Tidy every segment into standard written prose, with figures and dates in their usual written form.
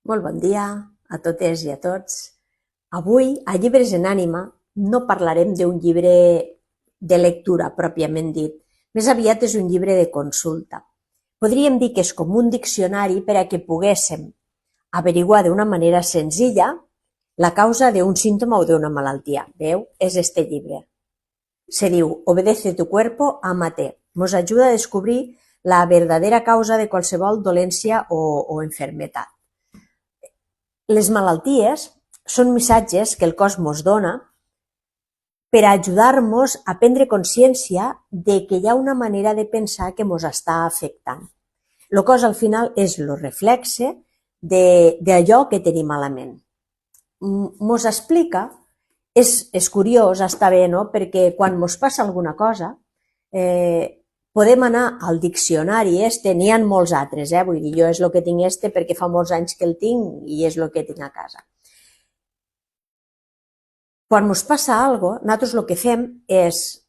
Molt bon dia a totes i a tots. Avui, a Llibres en Ànima, no parlarem d'un llibre de lectura pròpiament dit. Més aviat és un llibre de consulta. Podríem dir que és com un diccionari per a que poguéssim averiguar d'una manera senzilla la causa d'un símptoma o d'una malaltia. Veu? És este llibre. Se diu Obedece tu cuerpo, ámate. Nos ajuda a descobrir la verdadera causa de qualsevol dolència o enfermetat. Les malalties són missatges que el cos ens dona per ajudar-nos a prendre consciència de que hi ha una manera de pensar que ens està afectant. El cos al final és el reflexe d'allò que tenim a la ment. Ens explica, és curiós, està bé, no? Perquè quan ens passa alguna cosa, podem anar al diccionari n'hi ha molts altres, vull dir, jo és el que tinc perquè fa molts anys que el tinc i és el que tinc a casa. Quan ens passa alguna cosa, nosaltres el que fem és,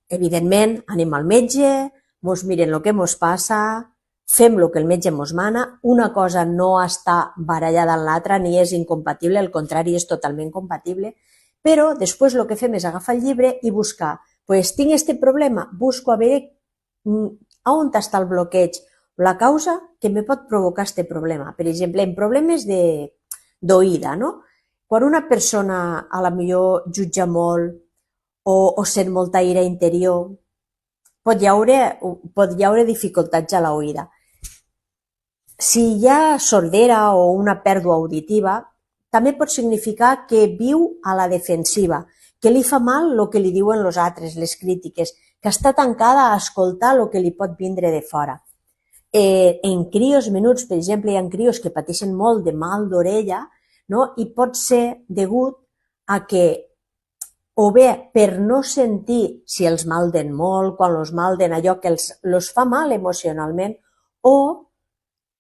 evidentment, anem al metge, ens miren el que ens passa, fem el que el metge ens mana, una cosa no està barallada amb l'altra ni és incompatible, al contrari, és totalment compatible, però després el que fem és agafar el llibre i buscar, tinc aquest problema, busco a veure on està el bloqueig, la causa que me pot provocar aquest problema. Per exemple, en problemes d'oïda, no? Quan una persona a la millor jutja molt o sent molta ira interior, pot hi haure dificultats a l'oïda. Si hi ha sordera o una pèrdua auditiva, també pot significar que viu a la defensiva, que li fa mal el que li diuen els altres, les crítiques, que està tancada a escoltar el que li pot vindre de fora. En crios menuts, per exemple, hi ha crios que pateixen molt de mal d'orella, no? I pot ser degut a que, o bé per no sentir si els malden molt, quan els malden allò que els fa mal emocionalment, o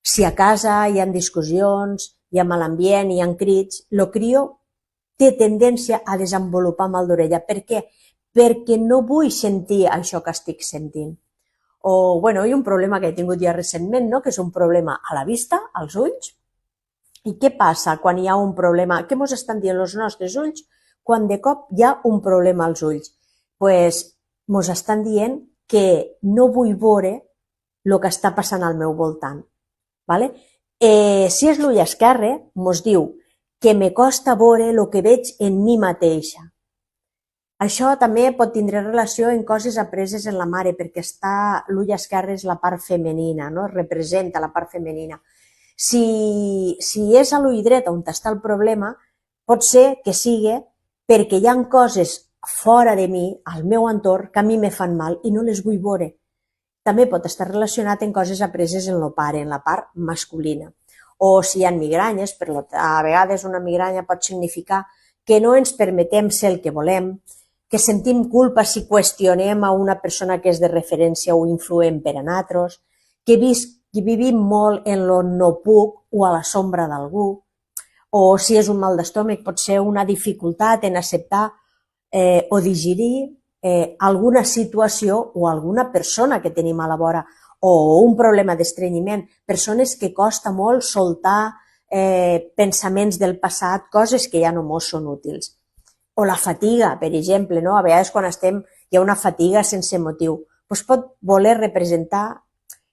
si a casa hi ha discussions, hi ha mal ambient, hi ha crits, el crio té tendència a desenvolupar mal d'orella. Per què? Perquè no vull sentir això que estic sentint. O, hi ha un problema que he tingut ja recentment, no? Que és un problema a la vista, als ulls. I què passa quan hi ha un problema? Què ens estan dient els nostres ulls quan de cop hi ha un problema als ulls? Ens estan dient que no vull veure el que està passant al meu voltant. Si és l'ull esquerre, ens diu que me costa veure el que veig en mi mateixa. Això també pot tindre relació en coses apreses en la mare, perquè l'ull esquerre és la part femenina, no? Representa la part femenina. Si és a l'ull dret on està el problema, pot ser que sigui perquè hi ha coses fora de mi, al meu entorn, que a mi me fan mal i no les vull veure. També pot estar relacionat en coses apreses en el pare, en la part masculina. O si hi ha migranyes, a vegades una migranya pot significar que no ens permetem ser el que volem, que sentim culpa si qüestionem a una persona que és de referència o influent per a nosaltres, que vivim molt en lo no puc o a la sombra d'algú, o si és un mal d'estómac pot ser una dificultat en acceptar o digerir alguna situació o alguna persona que tenim a la vora, o un problema d'estrenyiment, persones que costa molt soltar pensaments del passat, coses que ja no ens són útils. O la fatiga, per exemple, no? A vegades quan hi ha una fatiga sense motiu, pot voler representar,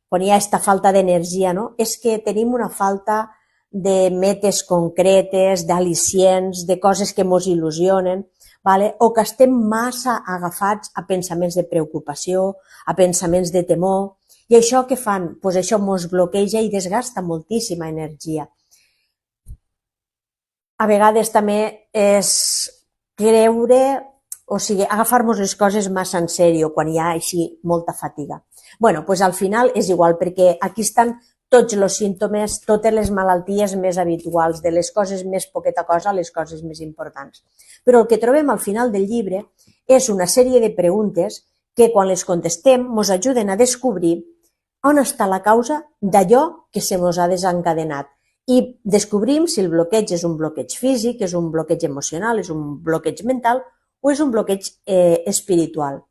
quan hi ha aquesta falta d'energia, no? És que tenim una falta de metes concretes, d'al·licients, de coses que ens il·lusionen, o que estem massa agafats a pensaments de preocupació, a pensaments de temor, i això què fan? Això ens bloqueja i desgasta moltíssima energia. A vegades també és agafar-nos les coses massa en sèrio quan hi ha així molta fatiga. Al final és igual, perquè aquí estan tots els símptomes, totes les malalties més habituals, de les coses més poqueta cosa a les coses més importants. Però el que trobem al final del llibre és una sèrie de preguntes que quan les contestem ens ajuden a descobrir on està la causa d'allò que se ens ha desencadenat i descobrim si el bloqueig és un bloqueig físic, és un bloqueig emocional, és un bloqueig mental o és un bloqueig espiritual.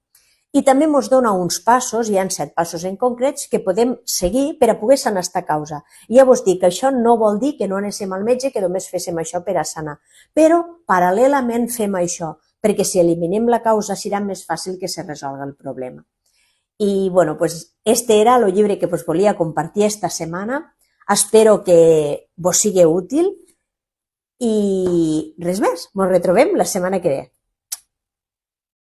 i també ens dona uns passos, hi ha 7 passos en concrets, que podem seguir per a poder sanar esta causa. I ja vos dic que això no vol dir que no anéssim al metge, que només féssim això per a sanar. Però, paral·lelament, fem això, perquè si eliminem la causa serà més fàcil que se resolgui el problema. I, bueno, pues este era el llibre que vos volia compartir esta setmana. Espero que vos sigui útil i res més. Ens retrobem la setmana que ve.